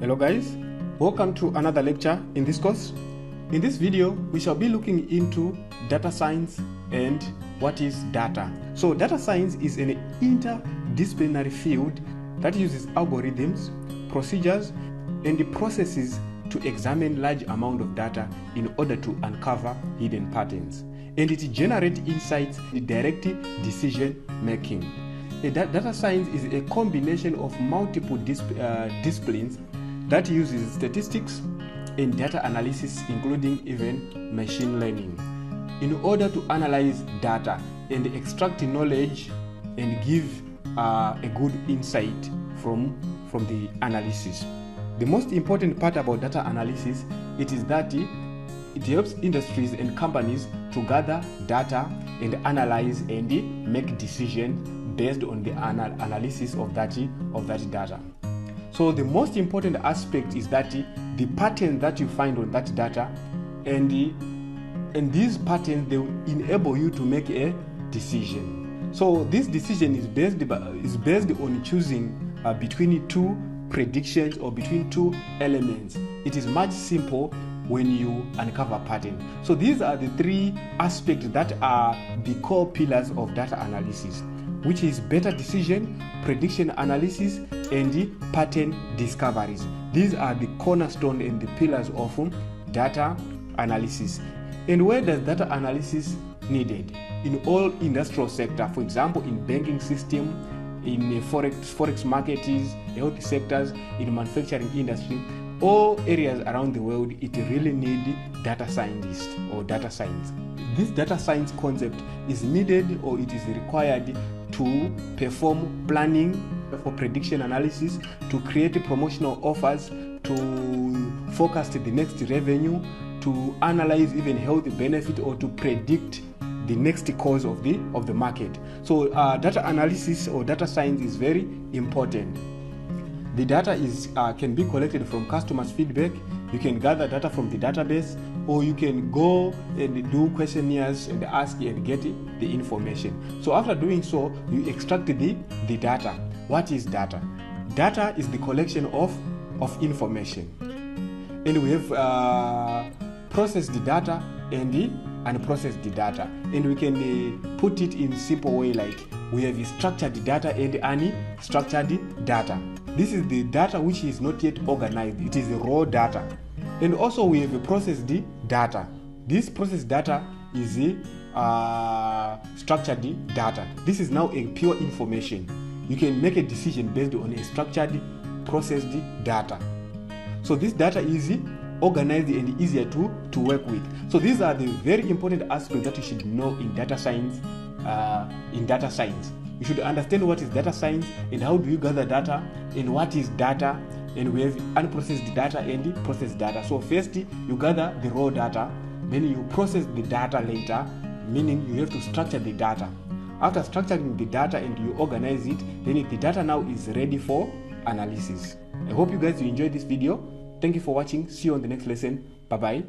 Hello guys, welcome to another lecture in this course. In this video, we shall be looking into data science and what is data. So data science is an interdisciplinary field that uses algorithms, procedures, and the processes to examine large amount of data in order to uncover hidden patterns. And it generates insights in direct decision making. Data science is a combination of multiple disciplines that uses statistics and data analysis, including even machine learning, in order to analyze data and extract knowledge and give a good insight from the analysis. The most important part about data analysis is that it helps industries and companies to gather data and analyze and make decisions based on the analysis of that data. So the most important aspect is that the pattern that you find on that data, and these patterns, they will enable you to make a decision. So this decision is based on choosing between two predictions or between two elements. It is much simple when you uncover a pattern. So these are the three aspects that are the core pillars of data analysis, which is better decision, prediction analysis, and the pattern discoveries. These are the cornerstone and the pillars of data analysis. And where does data analysis needed? In all industrial sector, for example, in banking system, in forex markets, health sectors, in manufacturing industry, all areas around the world, it really need data scientists or data science. This data science concept is needed, or it is required to perform planning for prediction analysis, to create promotional offers, to forecast the next revenue, to analyze even health benefit, or to predict the next course of the market. So data analysis or data science is very important. The data can be collected from customers' feedback. You can gather data from the database, or you can go and do questionnaires and ask and get the information. So after doing so, you extract the data. What is data? Data is the collection of information. And we have processed the data and unprocessed the data. And we can put it in simple way, like we have structured the data and unstructured data. This is the data which is not yet organized. It is the raw data. And also we have processed the data. This processed data is the structured data. This is now a pure information. You can make a decision based on a structured, processed data. So this data is organized and easier to work with. So these are the very important aspects that you should know in data science. You should understand what is data science and how do you gather data and what is data, and we have unprocessed data and processed data. So first you gather the raw data, then you process the data later, meaning you have to structure the data. After structuring the data and you organize it, then the data now is ready for analysis. I hope you guys enjoyed this video. Thank you for watching. See you on the next lesson. Bye bye.